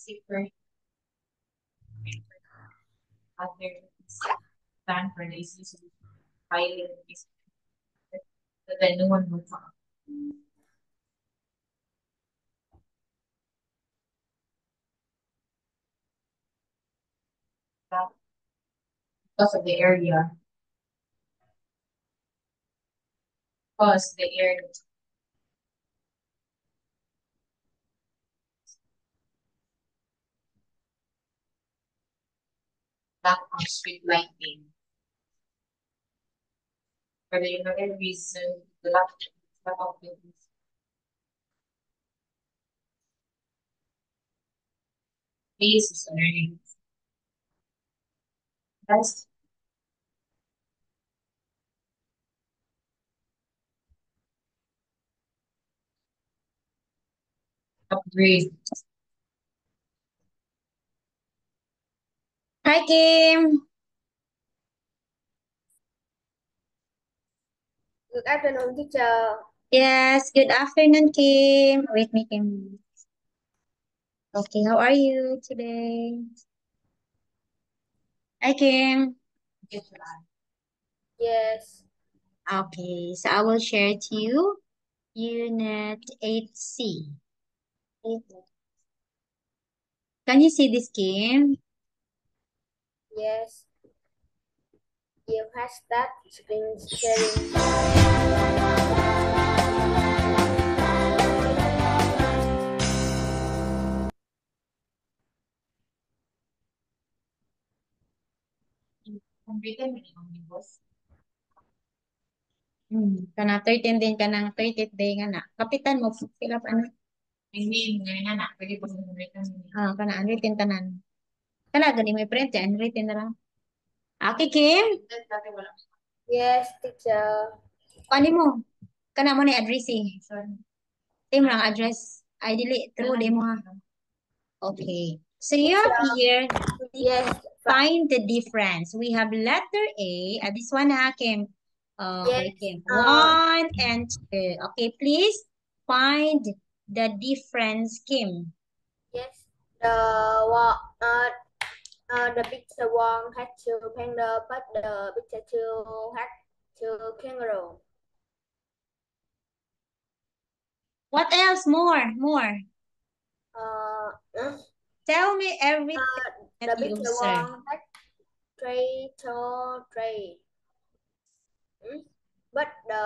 Super other Stanford is usually highly but then no one will talk. That because of the area, because the area lack of street lighting. For the another reason, the lack of buildings. Basis on learning. That's upgrade. Hi, Kim. Good afternoon, teacher. Yes, good afternoon, Kim. Wait, me, Kim. Okay, how are you today? Hi, Kim. Yes. Okay, so I will share to you Unit 8C. Can you see this, Kim? Yes. You have start screen sharing. Handwritten mo yung omnibus. Kana 13 din ka ng 30th day nga na. Kapitan mo, fill up ano? Hindi, ngayon na na. Pwede po sa handwritten mo. Kana unwritten tanan. Kana gani may print, unwritten na lang. Okay, Kim? Dati wala. Yes, teacher. Paano mo? Kana mo na address eh. Sorry. Team lang address. I delete through demo ha. Okay. So you have Teacher. here, Yes. find the difference. We have letter A. This one ha, Kim. Yes. Okay, Kim. 1 and 2. Okay, please find the difference, Kim. Yes. The picture one had two panda, but the picture two had two kangaroo. What else? More. Uh, Tell me everything the that you picture observe. one had three to three. But the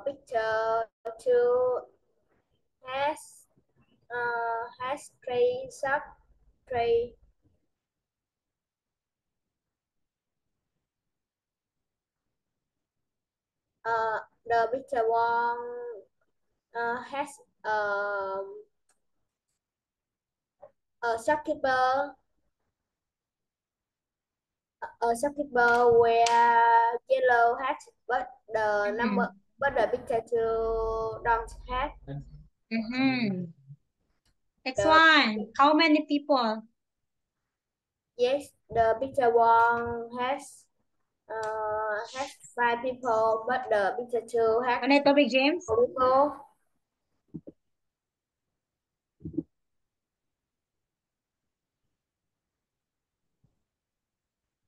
picture two has three sub three. The picture one has a shopkeeper wear yellow hat, but the Mm-hmm. number but the picture two don't have Mm-hmm. Next the one. How many people? yes the picture one has five people, but the picture two has Ano ito, Big James? four people.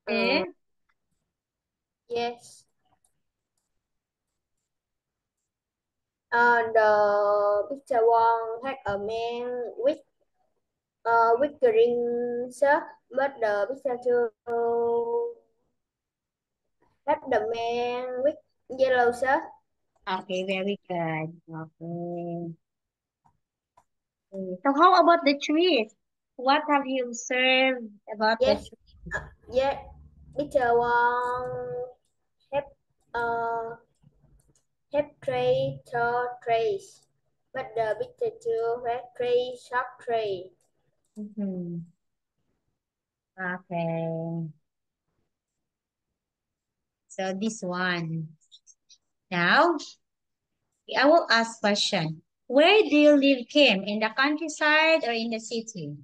Okay. Yes. The picture one had a man with green shirt, but the picture two had the man with yellow shirt. Okay, very good. Okay. So how about the trees? What have you observed about the Yes. trees? Yeah. Picture one have have trees, but the picture two have three short tree. Mm-hmm. Okay. So this one. Now, I will ask question. Where do you live, Kim? In the countryside or in the city?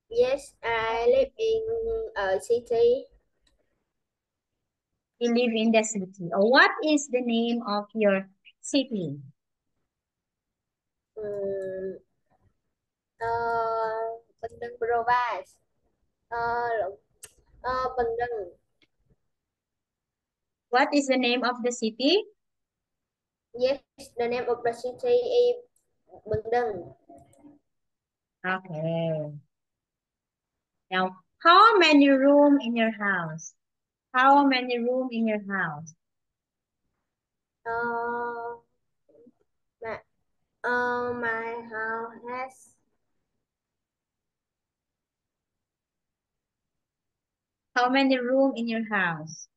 Yes, I live in a city. You live in the city. What is the name of your city? Um, province. Bình Định. What is the name of the city? Yes, the name of the city is Bình Định. Okay. Now, how many room in your house? How many room in your house? Uh, my, my house has How many room in your house?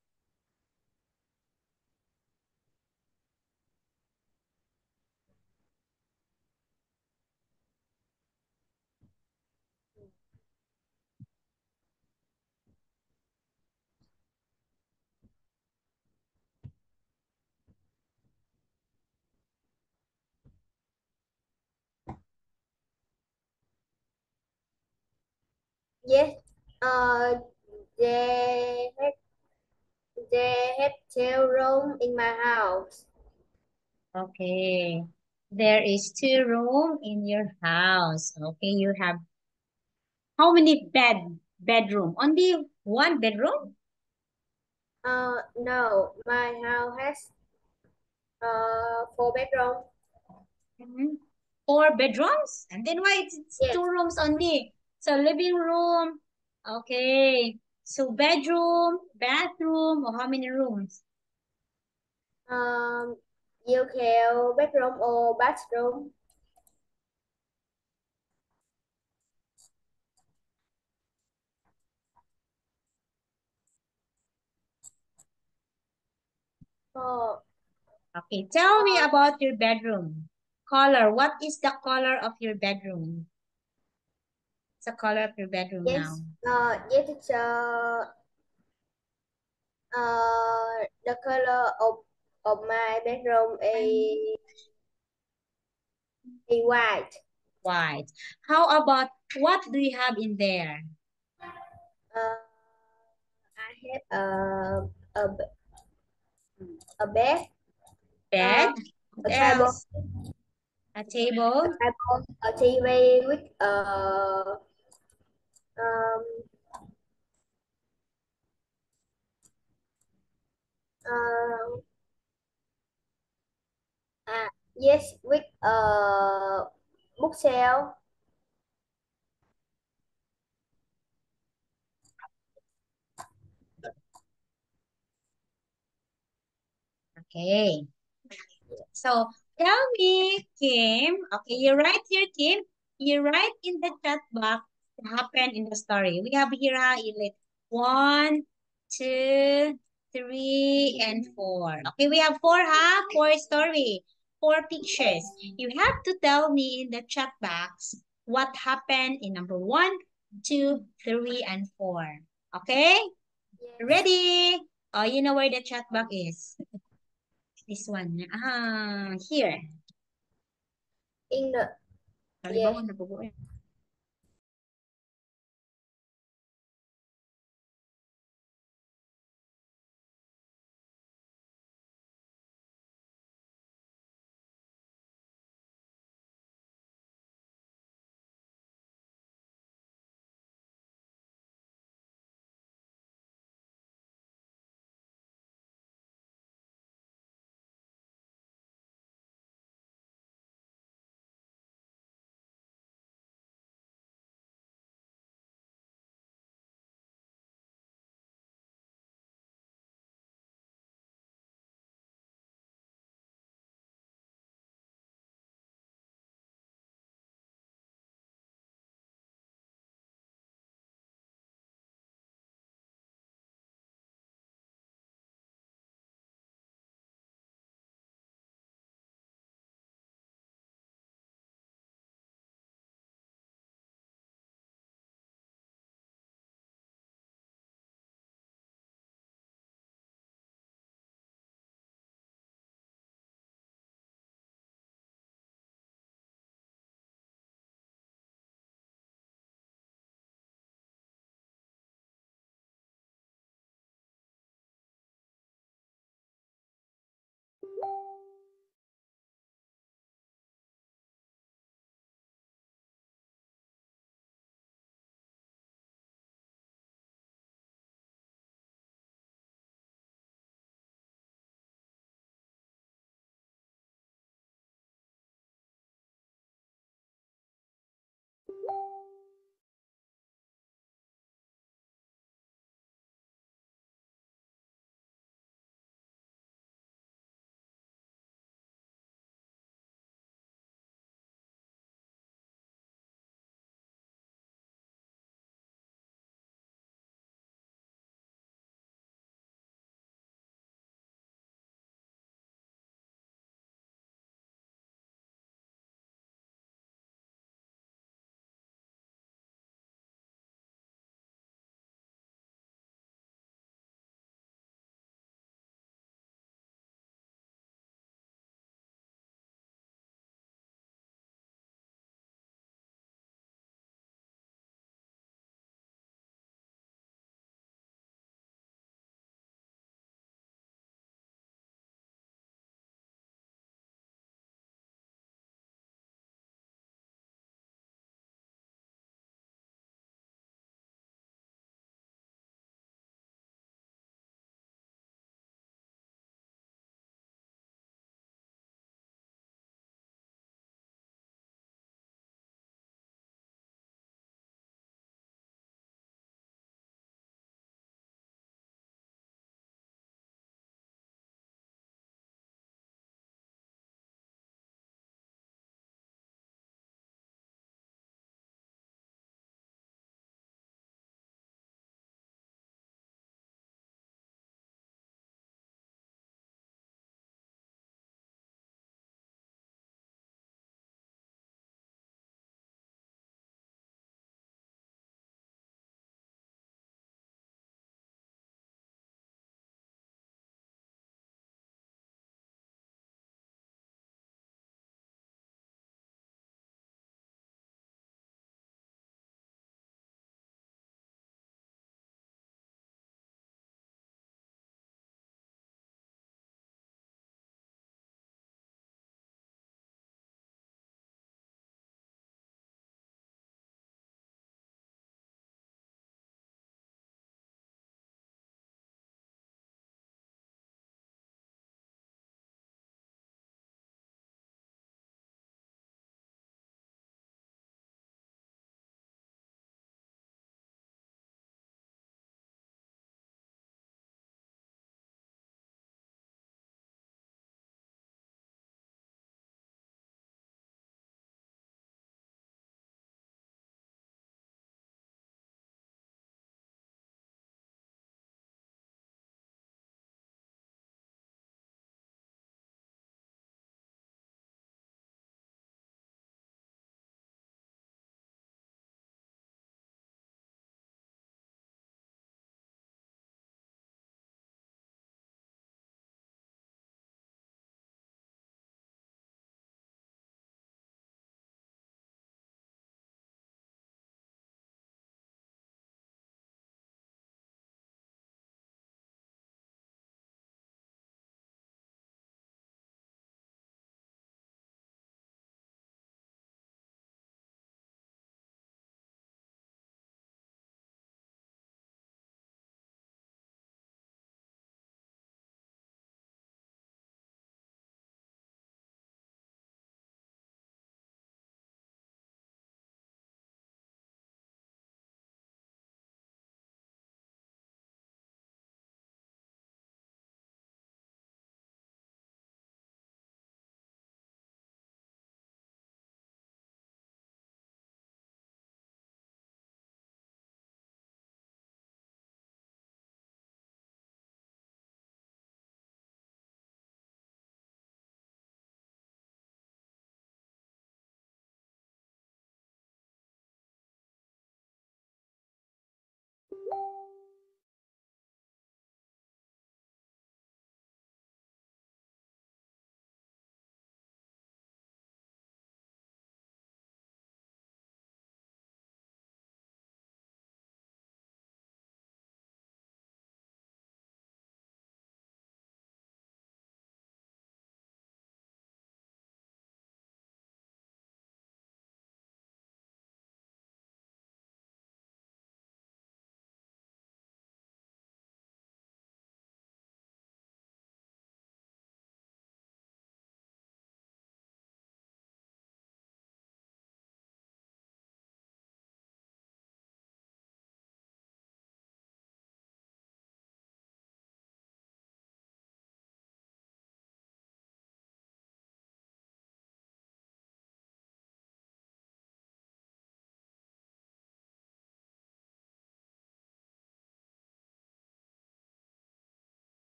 yes. Uh, they have they have two room in my house. Okay. There is 2 room in your house. Okay, you have how many bedroom? Only 1 bedroom? No, my house has 4 bedroom. Mhm. 4 bedrooms? And then why it's Yes. 2 rooms only? So living room. Okay. So bedroom, bathroom, or how many rooms? You have bedroom or bathroom. Uh, Okay, tell me uh, about your bedroom. Color. What is the color of your bedroom? What's the color of your bedroom now? yes. Yes, it's the color of my bedroom is white. White. How about what do you have in there? Uh, I have a a bed, Bed. uh, What a table, else? A table. a TV with um uh, yes, with bookshelf. Okay. So tell me, Kim. Okay, you write here, Kim. You write in the chat box what happened in the story. We have here Ilit. 1, 2, 3, and 4. Okay, we have 4, huh? 4 story. 4 pictures. You have to tell me in the chat box what happened in number 1, 2, 3, and 4. Okay? Yes, Ready? Oh, you know where the chat box is. This one. Here. in the Halimbawa, yes. nabubuo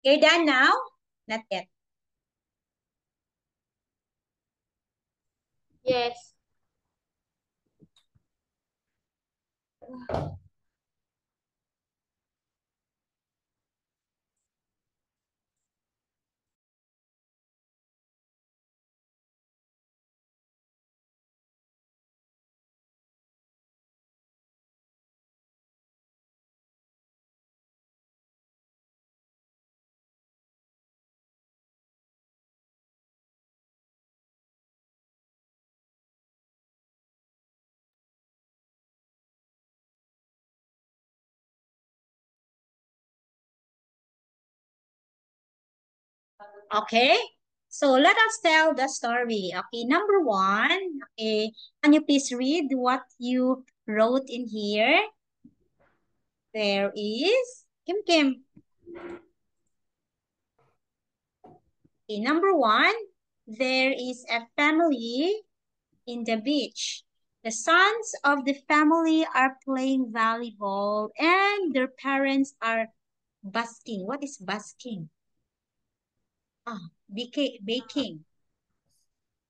You're done now? Not yet. Yes. Okay. So let us tell the story. Okay, number one. Okay, can you please read what you wrote in here? There is Kim Kim. Okay, number one. There is a family in the beach. The sons of the family are playing volleyball and their parents are basking. What is basking? Ah, baking.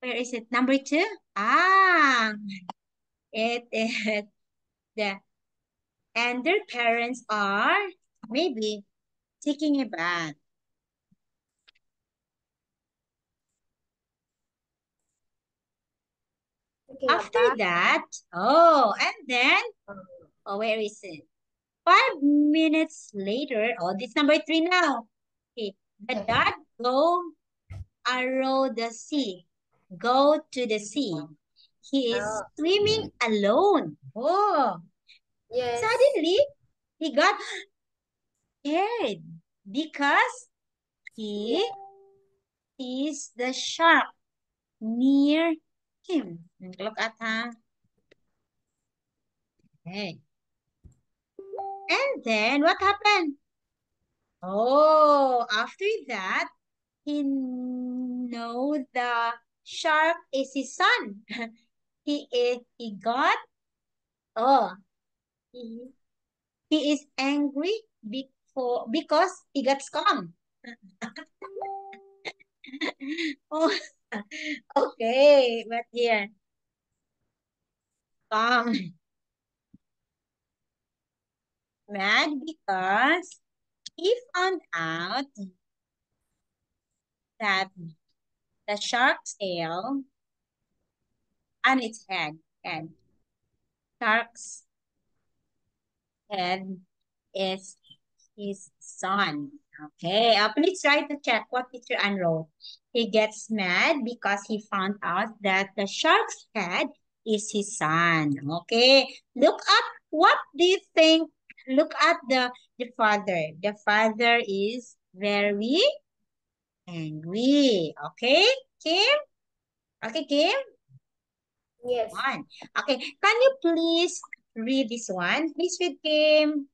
Where is it? Number two? Ah, it is the, and their parents are maybe taking a bath. Taking a After bath. that, oh, and then, oh, where is it? 5 minutes later, oh, this number three now. Okay, the dad arrow the sea, go to the sea. He is Oh, swimming alone. Oh, yes. suddenly he got scared because he sees the shark near him. Look at her. Okay. And then what happened? Oh, after that, he know the shark is his son. He got, oh, he, he is angry because he got scum. Oh, okay, but here, scum. Mad because he found out that the shark's tail on its head, shark's head is his son. Okay, please try to check what teacher Ann wrote. He gets mad because he found out that the shark's head is his son. Okay, look up. What do you think? Look at the father. The father is very angry. Okay, Kim? Okay, Kim? Yes. One. Okay, can you please read this one? Please read, Kim.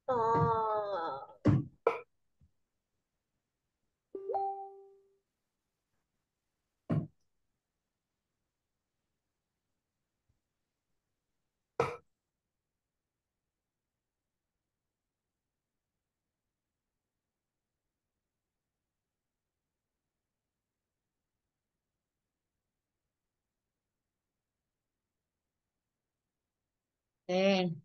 Oh, Okay.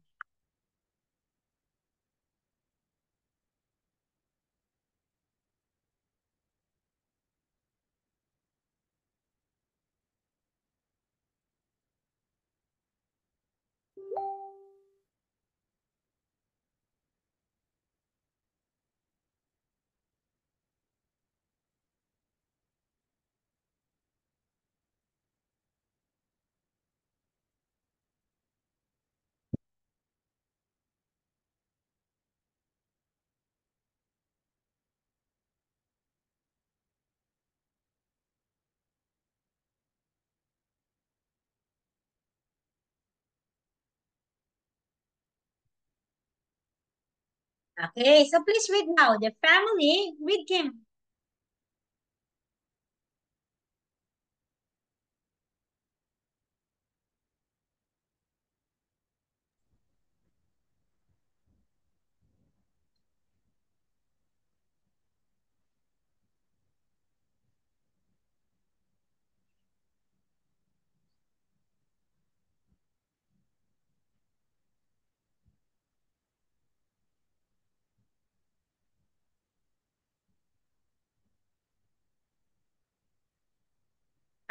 Okay, so please read now. The family, read Kim.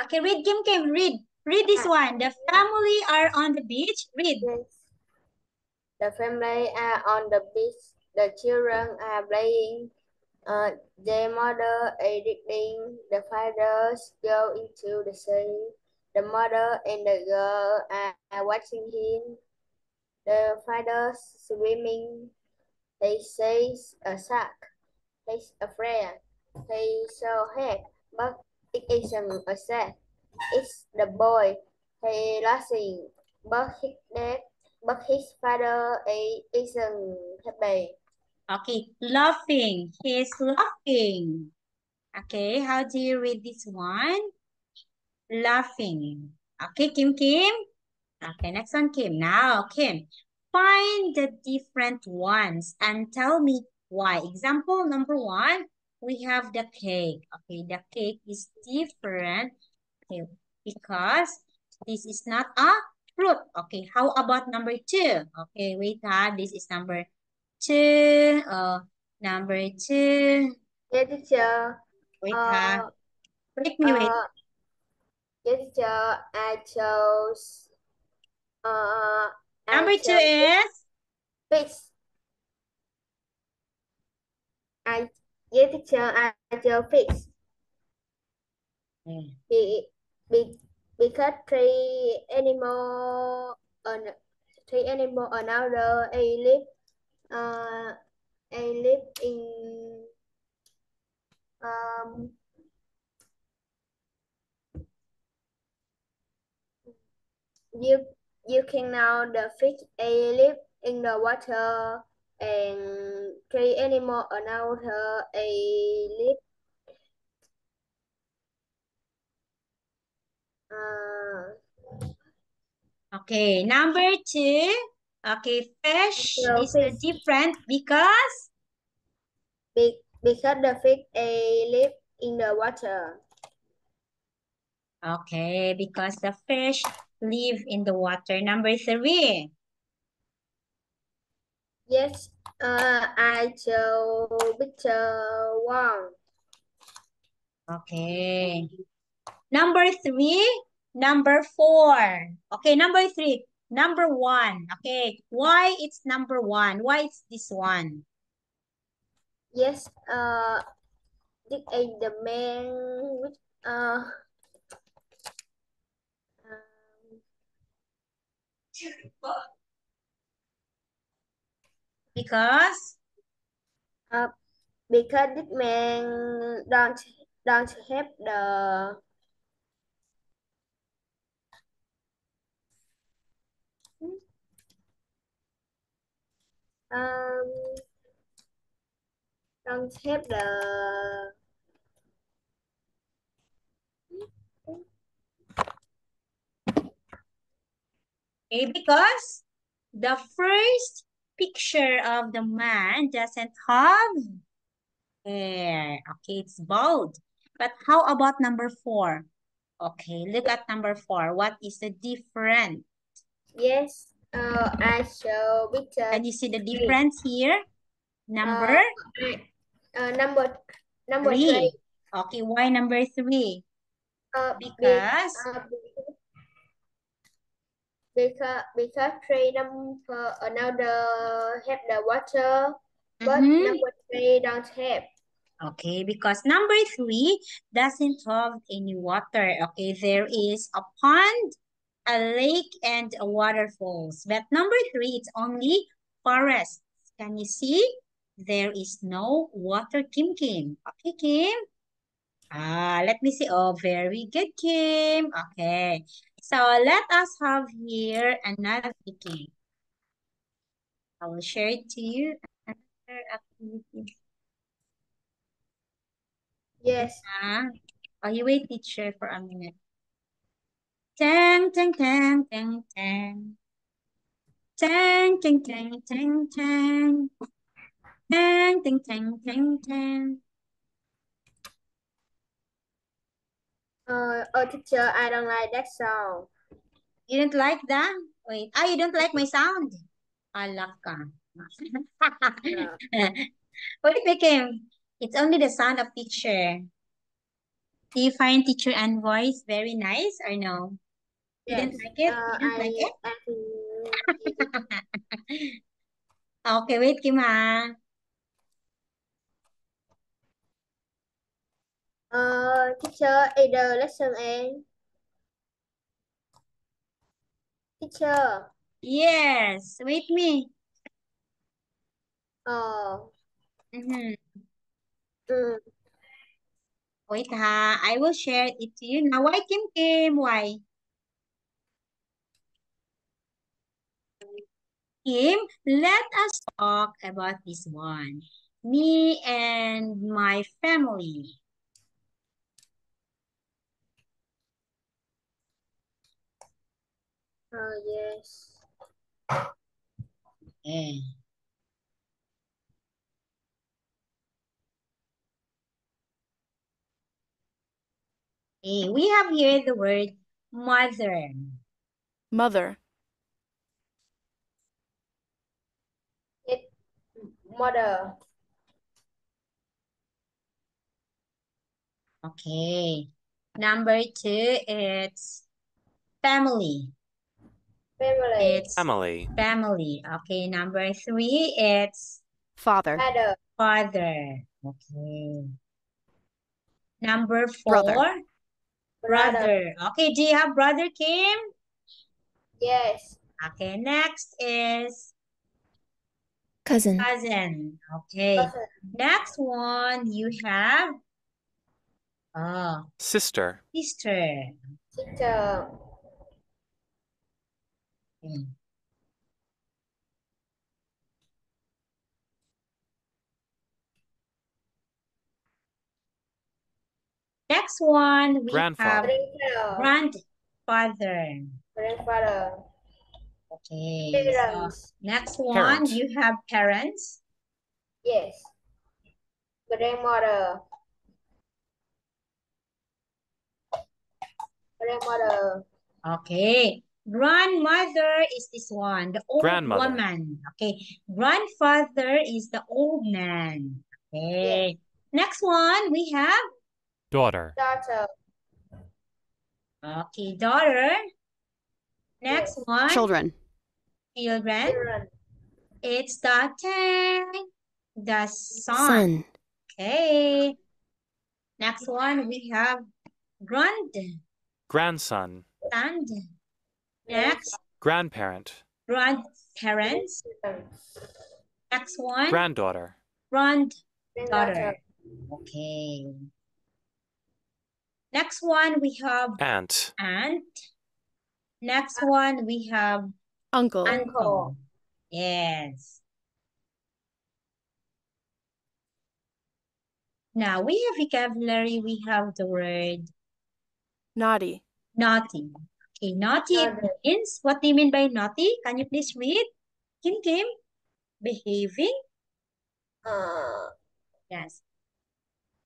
Okay, read, Kim, read. Read this one. The family are on the beach. Read. Yes. The family are on the beach. The children are playing. Their mother is reading. The fathers go into the sea. The mother and the girl are watching him. The father swimming. He sees a shark. He's afraid. He saw head, but it isn't a shark. It's the boy. He laughing, but his dad, but his father isn't happy. Okay, laughing. He's laughing. Okay, how do you read this one? Laughing. Okay, Kim. Okay, next one, Kim. Now, Kim, find the different ones and tell me why. Example number one, we have the cake. Okay, the cake is different. Okay, because this is not a fruit. Okay, how about number two? Okay, wait, this is number two. Number two. Yes, teacher. Wait, Uh, wait me, wait. yes, teacher. Uh, Number I two chose is fish. I yes, teacher. I chose fish. Be, be, because on three animal another a live in um you you can know the fish a live in the water and three animal another a live uh okay. Number two. Okay, fish so is fish different because because the fish a live in the water. okay, because the fish live in the water. Number three. Yes, I chose picture one. Okay. Number three. Number four. Okay, number three. Number one. Okay. Why it's number one? Why it's this one? Yes, this is the man with um, Because uh, because this man don't have the um don't have the okay, because the first picture of the man doesn't have hair. Okay, it's bald. But how about number four? Okay, look at number four. What is the difference? yes I show picture Can you see the three. difference here? Number Uh, number three. three. Okay, why number three? Uh, be, Because uh, because three number another have the water, but number three don't have. okay, because number three doesn't have any water. Okay, there is a pond, a lake, and a waterfalls. But number three, it's only forests. Can you see? There is no water, Kim. Okay, Kim. Let me see. Oh, very good, Kim. Okay. So let us have here another activity. I will share it to you. Another activity. Yes. Oh, you wait, teacher, for a minute. Tang, tang, tang, tang, tang. Tang, tang, tang, tang, tang. Tang, tang, tang, tang, tang. Oh, teacher, I don't like that song. You didn't like that? Wait. You don't like my sound? Alak ka. Uh, What it became? It's only the sound of teacher. Do you find teacher and voice very nice or no? You Yes. didn't like it? You didn't like it? I think Okay, wait, Kim ha. teacher, either lesson end. Teacher. Yes, wait me. Mm. Wait ha, I will share it to you. Now, why Kim Kim? Why? Kim, let us talk about this one. Me and my family. Yes. Eh. We have here the word mother. Mother. Mother. Okay. Number 2, it's family. Family. It's Family. family. Okay. Number 3, it's Father. Father. father. Okay. Number 4, Brother. brother. Okay. Do you have brother, Kim? Yes. Okay. Next is Cousin. cousin. Okay. Cousin. Next one, you have Sister. sister. Sister. Okay. Next one, we have Grandfather. grandfather. Grandfather. Okay. So Parents. next one, Parent. you have parents. Yes. Grandmother. Grandmother. Okay. Grandmother is this one, the old Grandmother. woman. Okay. Grandfather is the old man. Okay. Next one, we have, Daughter. Daughter. okay, daughter. Next Yes. one, Children. children. Children. It's the 10, the son. Son. Okay. Next one, we have grandson. Grandson. Next, Grandparent. grandparents. Next one, Granddaughter. granddaughter. Okay. Next one, we have Aunt. aunt. Next one, we have Uncle. uncle. Yes. Now, we have vocabulary. We have the word Naughty. naughty. Okay, naughty means, what do you mean by naughty? Can you please read? Kim? Behaving? Yes.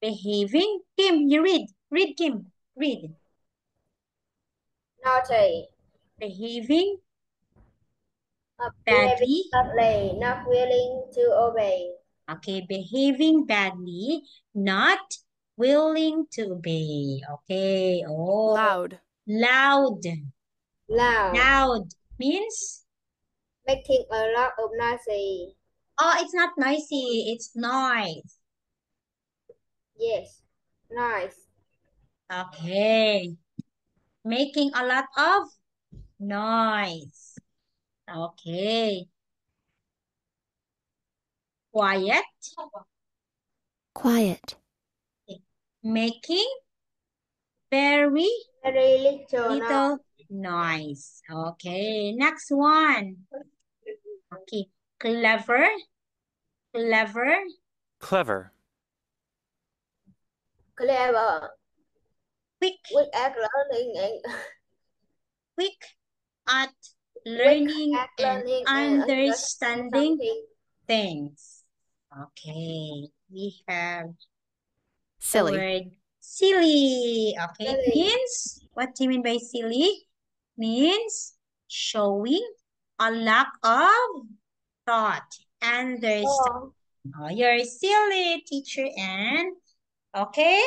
Behaving? Kim, you read. Read, Kim. Read. Naughty. Behaving Behaving badly. badly. Not willing to obey. Okay, behaving badly, not willing to obey. Okay. Oh. Loud. Loud. Loud. Loud means? Making a lot of noise. Oh, it's not noisy. It's noise. Yes. Nice. Okay. Making a lot of noise. Okay. Quiet. Quiet. Making very Very little noise. little noise. Okay. Next one. Okay. Clever. Clever. Clever. Clever. Quick. Quick at learning and Quick at learning at and learning understanding something. things. Okay. We have the Silly. word silly. Okay. It Silly. means, what do you mean by silly? Means showing a lack of thought. Understand. Oh. Oh, you're silly, teacher Anne. Okay.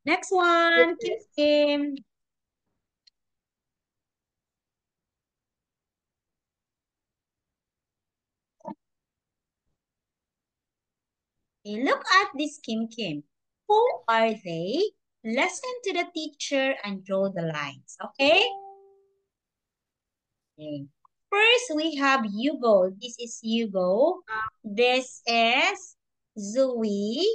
Next one, Kim. Okay, look at this Kim. Who are they? Listen to the teacher and draw the lines, okay? Okay. First, we have Hugo. This is Hugo. This is Zoe.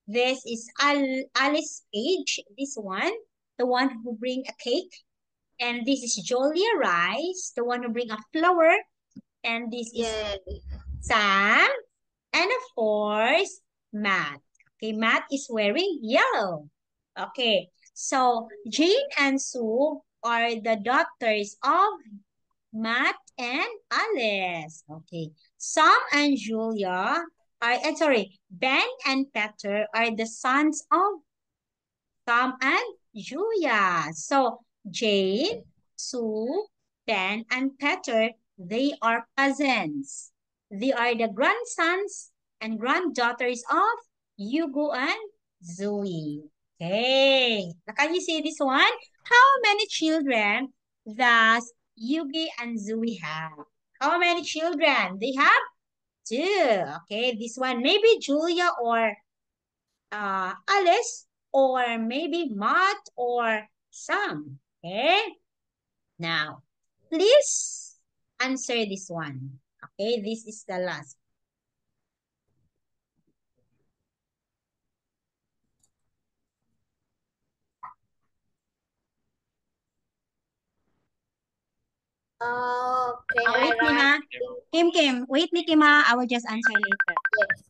This is Alice Page. This one, the one who bring a cake. And this is Julia Rice, the one who bring a flower. And this is Yay. Sam. And of course, Matt. Okay, Matt is wearing yellow. Okay, so Jane and Sue are the daughters of Matt and Alice. Okay, Sam and Julia are, Ben and Peter are the sons of Sam and Julia. So Jane, Sue, Ben, and Peter, they are cousins. They are the grandsons and granddaughters of Hugo and Zoe. Okay. Now, can you see this one? How many children does Yugi and Zoe have? How many children? They have two. Okay, this one maybe Julia or Alice or maybe Matt or Sam. Okay, now please answer this one. Okay, this is the last. Can I Wait, Kim, write? Kim, wait, Kim, I will just answer later. Yes.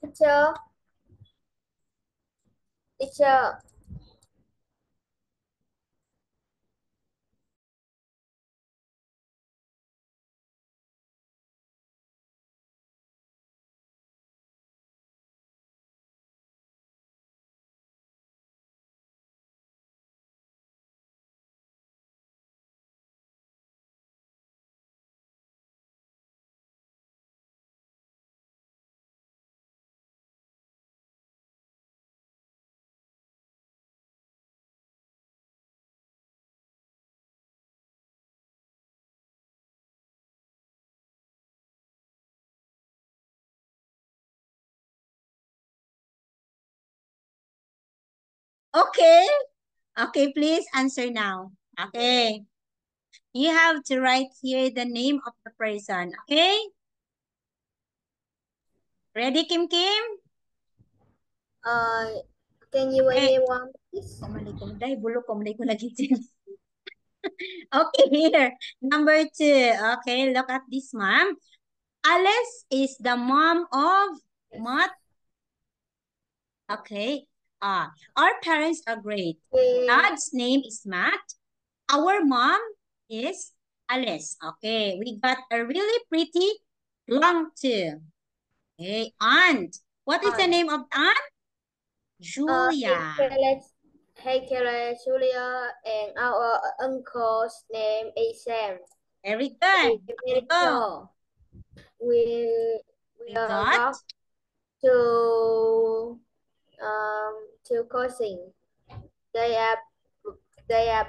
Teacher. Teacher. Okay. Okay, please answer now. Okay. You have to write here the name of the person. Okay? Ready, Kim Kim? Can you Okay. anyone please? Kumalay bulok ko lagi din. Okay, here. Number 2. Okay, look at this mom. Alice is the mom of Matt. Okay. Our parents are great. Dad's name is Matt. Our mom is Alice. Okay, we got a really pretty long too. Okay, aunt. What is the Aunt. name of aunt? Julia. Hey Kelly, Julia, and our uncle's name is Sam. Very good. Okay, go. We We are got got two cousins. They are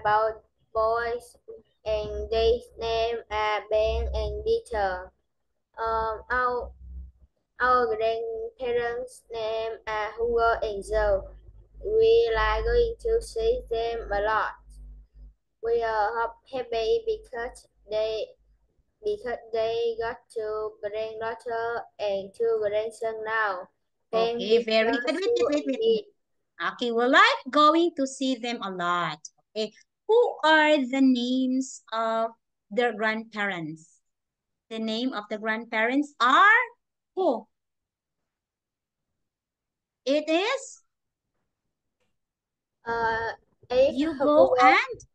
both boys, and their name are Ben and Peter. Our grandparents' name are Hugo and Joe. We like going to see them a lot. We are happy because they got two granddaughter and two grandson now. okay, very good. Wait. Okay, we like going to see them a lot. Okay, who are the names of their grandparents? The name of the grandparents are who? It is Hugo and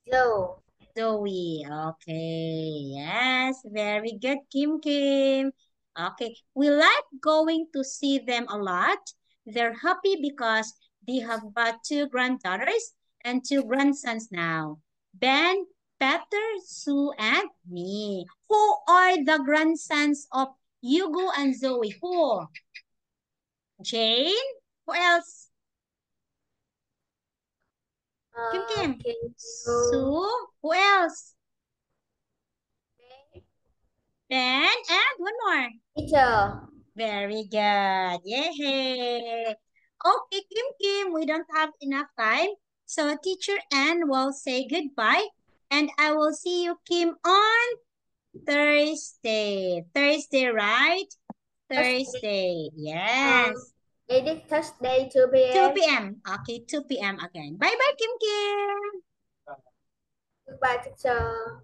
Joe. Zoe. Okay, yes, very good, Kim Kim. Okay, we like going to see them a lot. They're happy because they have got two granddaughters and two grandsons now. Ben, Peter, Sue, and me. Who are the grandsons of Hugo and Zoe? Who? Jane? Who else? Kim. Sue? Who else? Ben and one more. Peter. Very good. Yay. Okay, Kim, we don't have enough time. So teacher Ann will say goodbye. And I will see you, Kim, on Thursday. Thursday, right? Thursday. Yes. Edit Thursday 2 2 p.m. p.m. Okay, 2 p.m. again. Bye-bye, Kim. Goodbye, teacher.